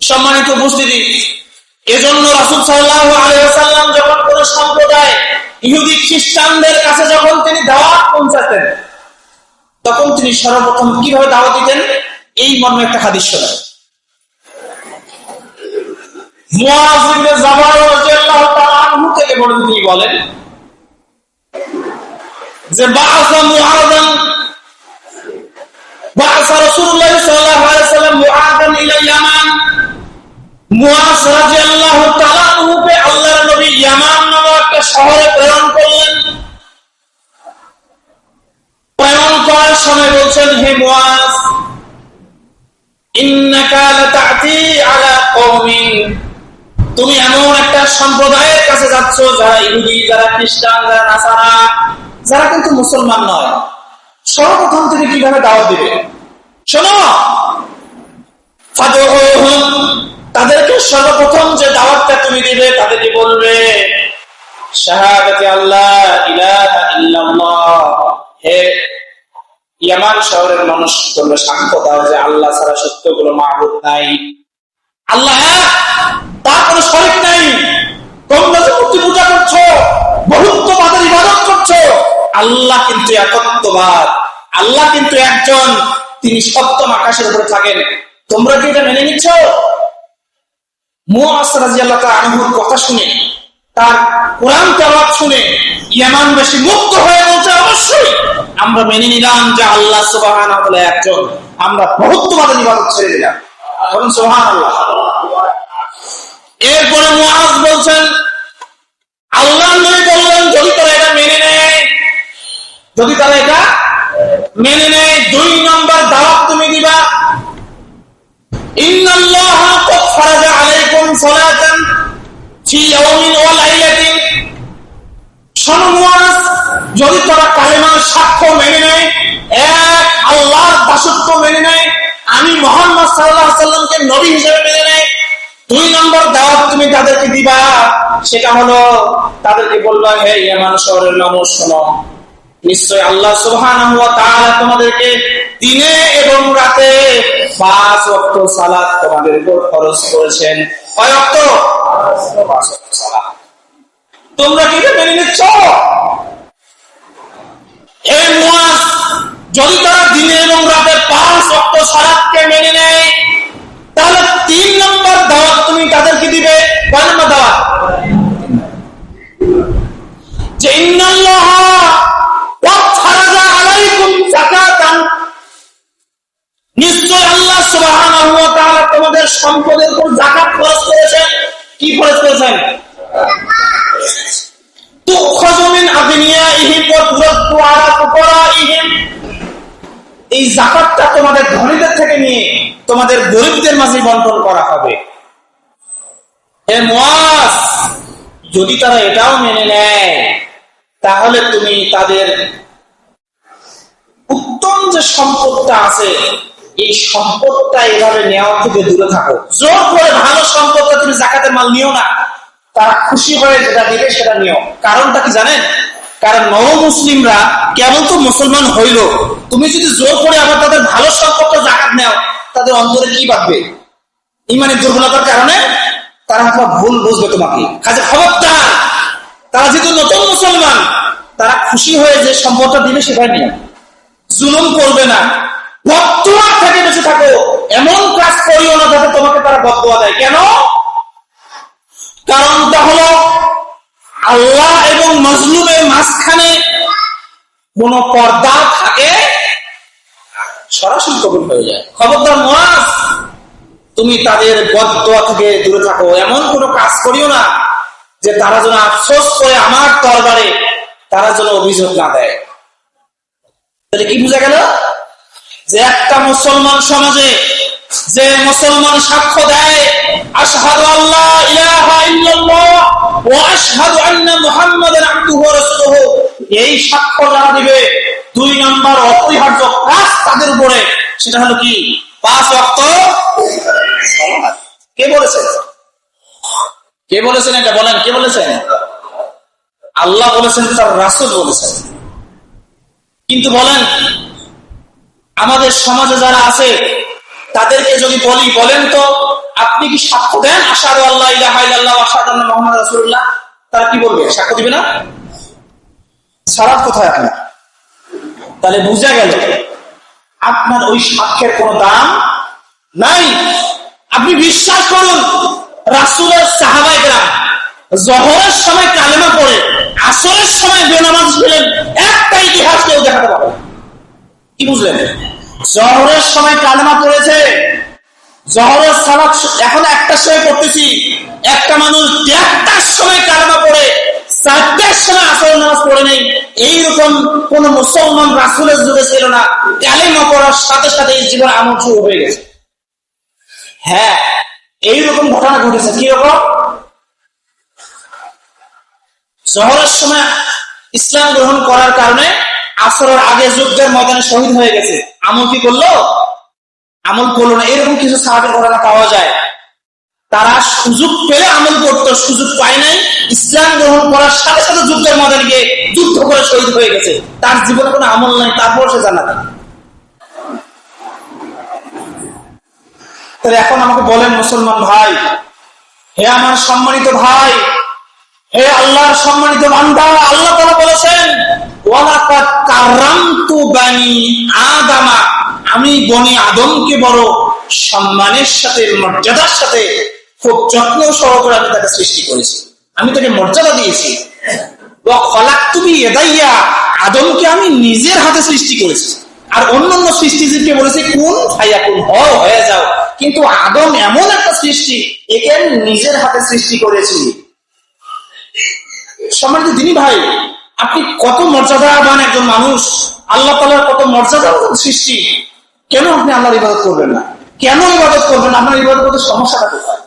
সম্মানিত উপস্থিতি, এজন্য রাসূল সাল্লাল্লাহু আলাইহি ওয়াসাল্লাম যখন কোন সম্প্রদায় ইহুদি খ্রিস্টানদের কাছে যখন তিনি দাওয়াত পৌঁছাতেন, তখন তিনি সর্বপ্রথম কিভাবে দাওয়াত দিতেন, এই মর্মে একটা হাদিস শোনেন। মুআয ইবনে জাবাল রাদিয়াল্লাহু তাআলা আনহু থেকে বর্ণিত, তিনি বলেন যে বা'আসা রাসূলুল্লাহ সাল্লাল্লাহু আলাইহি ওয়াসাল্লাম মুআযান ইলা ইয়ামান। মুআয রাদিয়াল্লাহু তাআলা আনহুকে আল্লাহর নবী ইয়ামান নামক একটা শহরে প্রেরণ করলেন। প্রেরণ করার সময় বলছেন, হে মুআয, ইন্নাকা লাতা'তি আলা কওমিন, তুমি এমন একটা সম্প্রদায়ের কাছে যাচ্ছ যারা ইহুদি, যারা খ্রিস্টান, যারা নাসারা, যারা কিন্তু মুসলমান নয়। সর্বপ্রথম থেকে কিভাবে দাওয়াত দিবে শোনো। ফাদউহুম, তাদেরকে সর্বপ্রথম যে দাওয়াতটা তুমি দিবে, তাদেরকে বলবে শাহাদাতি আল্লাহ ইলাহা ইল্লাল্লাহ, হে ইয়ামান শহরের মানুষ, তোমরা সাক্ষ্য দাও যে আল্লাহ ছাড়া সত্য কোনো মাবুদ নাই, আল্লাহ এক, তার কোনো শরীক নাই। তোমরা যে মূর্তি পূজা করছো, বহুত্ববাদের ইবাদত করছো, আল্লাহ কিন্তু একত্ববাদ, আল্লাহ কিন্তু একজন, তিনি সপ্তম আকাশের উপরে থাকেন। তোমরা কি এটা মেনে নিচ্ছ? মুআয রাদিয়াল্লাহু তাআলা আনহুর কথা শুনে, তার কোরআন তেলাওয়াত শুনে ইয়ামানবাসী মুগ্ধ হয়ে বলছে, অবশ্যই আমরা মেনে নিলাম যে আল্লাহ সুবহানাহু ওয়া তাআলা একজন, আমরা বহুত্ববাদের ইবাদত ছেড়ে দিলাম। বলুন সুবহানাল্লাহ। এরপরে মুআয বলছেন, আল্লাহ নবী বললেন, যদি তারা এটা মেনে নেয়, যদি তারা এটা মেনে নেয়, 2 নম্বর দাওয়াত তুমি দিবা, ইন্নাল্লাহা ক্বাদ ফারাজা আলাইকুম সালাতান ফি ইয়াওমিন ওয়া লাইলাতিন। শোনো মুআয, যদি তারা কালেমার সাক্ষ্য মেনে নেয়, এক আল্লাহর দাসত্ব মেনে নেয়, আমি মুহাম্মদ সাল্লাল্লাহু আলাইহি ওয়াসাল্লামকে নবী হিসেবে মেনে নেয়, 2 নম্বর দাওয়াত তুমি তাদেরকে দিবা, সেটা হলো তাদেরকে বলবা, হে ইয়ামান শহরের মানুষ, শোনো, নিশ্চয় আল্লাহ সুবহানাহু ওয়া তাআলা তোমাদেরকে দিনে এবং রাতে 5 ওয়াক্ত সালাত তোমাদের উপর ফরজ করেছেন। কয় ওয়াক্ত? 5 ওয়াক্ত সালাত। তোমরা কি এটা মেনে নিচ্ছ? হে মুআয, যদি তারা দিনে এবং রাতে 5 ওয়াক্ত সালাতকে মেনে নেয়, তাহলে 3 নম্বর দাওয়াত তুমি তাদেরকে দিবে। কয় নম্বর দাওয়াত? যে ইন্নাল্লাহা ক্বাদ ফারাজা আলাইকুম যাকাতান, নিশ্চয় আল্লাহ সুবহানাহু ওয়া তাআলা তোমাদের সম্পদের উপর যাকাত ফরজ করেছেন। কি ফরজ করেছেন? তুখাযু মিন আগনিয়াইহিম ওয়া তুরাদ্দু আলা ফুকারাইহিম, এই যাকাতটা তোমাদের ধনীদের থেকে নিয়ে তোমাদের গরিবদের মাঝে বন্টন করা হবে। হে মুআয, যদি তারা এটাও মেনে নেয়, তাহলে তুমি তাদের উত্তম যে সম্পদটা আছে, এই সম্পদটা এভাবে নেওয়া থেকে দূরে থাকো। জোর করে ভালো সম্পদটা তুমি যাকাতের মাল নিও না, তারা খুশি হয়ে যেটা দিবে সেটা নিও। কারণটা কি জানেন? কারণ নবমুসলিমরা কেবল তো মুসলমান হইল, তুমি যদি জোর করে আবার তাদের ভালো সম্পদটা যাকাত নেও, তাদের অন্তরে কি বাঁধবে? ইমানের দুর্বলতার কারণে তারা হয়তো ভুল বুঝবে তোমাকে। কাজে খবরদার, তারা যেহেতু নতুন মুসলমান, তারা খুশি হয়ে যে সম্পদটা দিবে সেটাই নিও। জুলুম করবে না, বদদুয়া থেকে বেঁচে থাকো। এমন কাজ করিও না যাতে তোমাকে তারা বদদুয়া দেয়। কেন? কারণটা হলো আল্লাহ এবং মাজলুমের মাঝখানে কোন পর্দা থাকে, সরাসরি কবুল হয়ে যায়। খবরদার মুআয, তুমি তাদের বদদুয়া থেকে দূরে থাকো। এমন কোন কাজ করিও না যে তারা যেন আফসোস করে আমার দরবারে তারা যেন অভিযোগ না দেয়। তাহলে কি বোঝা গেল? যে একটা মুসলমান সমাজে যে মুসলমান সাক্ষ্য দেয় আশহাদু আল্লা ইলাহা ইল্লাল্লাহ ওয়া আশহাদু আন্না মুহাম্মাদান আবদুহু ওয়া রাসূলুহু, এই সাক্ষ্য যারা দিবে, 2 নম্বর অপরিহার্য কাজ তাদের উপরে, সেটা হলো কি? 5 ওয়াক্ত সালাত। কে বলেছেন? কে বলেছেন এটা? বলেন, কে বলেছেন? আল্লাহ বলেছেন, তার রাসূল বলেছেন। কিন্তু বলেন, আমাদের সমাজে যারা আছে তাদেরকে যদি বলি, বলেন তো আপনি কি সাক্ষ্য দেন আশহাদু আল্লা ইলাহা ইল্লাল্লাহ ওয়া আশহাদু আন্না মুহাম্মাদার রাসূলুল্লাহ? তারা কি বলবে? সাক্ষ্য দিবে না? সালাত কোথায় আপনার? তাহলে বুঝা গেল আপনার ওই সাক্ষ্যের কোনো দাম নাই। আপনি বিশ্বাস করুন, রাসূলের সাহাবায়ে কেরাম জোহরের সময় কালেমা পড়ে আসরের সময় বেনামাজ ছিলেন, একটা ইতিহাস কেউ দেখাতে পারে? কি বুঝলেন? জোহরের সময় কালেমা পড়েছে, জোহরের সালাত এখন একটার সময় পড়তেছি, একটা মানুষ দেড়টার সময় কালেমা পড়ে 4টার সময় আসরের নামাজ পড়ে নেই, এইরকম কোন মুসলমান রাসূলের যুগে ছিল না। কালেমা পড়ার সাথে সাথে এই জীবন আমল শুরু হয়ে গেছে। হ্যাঁ, এইরকম ঘটনা ঘটেছে। কিরকম? জোহরের সময় ইসলাম গ্রহণ করার কারণে আসরের আগে যুদ্ধের ময়দানে শহীদ হয়ে গেছে। আমল কি করলো? আমল করলো না। এরকম কিছু সাহাবীর ঘটনা পাওয়া যায়। তারা সুযোগ পেলে আমল করতো, সুযোগ পায় নাই, ইসলাম গ্রহণ করার সাথে সাথে যুদ্ধের ময়দানে গিয়ে যুদ্ধ করে শহীদ হয়ে গেছে। তার জীবনে কোনো আমল নাই, তারপর সে জান্নাতে। তাহলে এখন আমাকে বলেন মুসলমান ভাই, হে আমার সম্মানিত ভাই, হে আল্লাহর সম্মানিত বান্দা, আল্লাহ তাআলা বলেছেন ওয়ালাকাদ কাররামতু বানি আদামা, আমি বনি আদমকে বড় সম্মানের সাথে, মর্যাদার সাথে, খুব যত্ন সহকারে আমি তাকে সৃষ্টি করেছি, আমি তাকে মর্যাদা দিয়েছি। ওয়া খলাকতু বিয়াদাইয়া, আদমকে আমি নিজের হাতে সৃষ্টি করেছি। আর অন্যান্য সৃষ্টিজীবকে বলেছি কুন ফায়াকুন, হও হয়ে যাও। কিন্তু আদম এমন একটা সৃষ্টি, একে আমি নিজের হাতে সৃষ্টি করেছি। সম্মানিত দিনী ভাই, আপনি কত মর্যাদাবান একজন মানুষ, আল্লাহ তাআলার কত মর্যাদাবান সৃষ্টি, কেন আপনি আল্লাহর ইবাদত করবেন না? কেন ইবাদত করবেন? আপনার ইবাদত করতে সমস্যাটা কোথায়?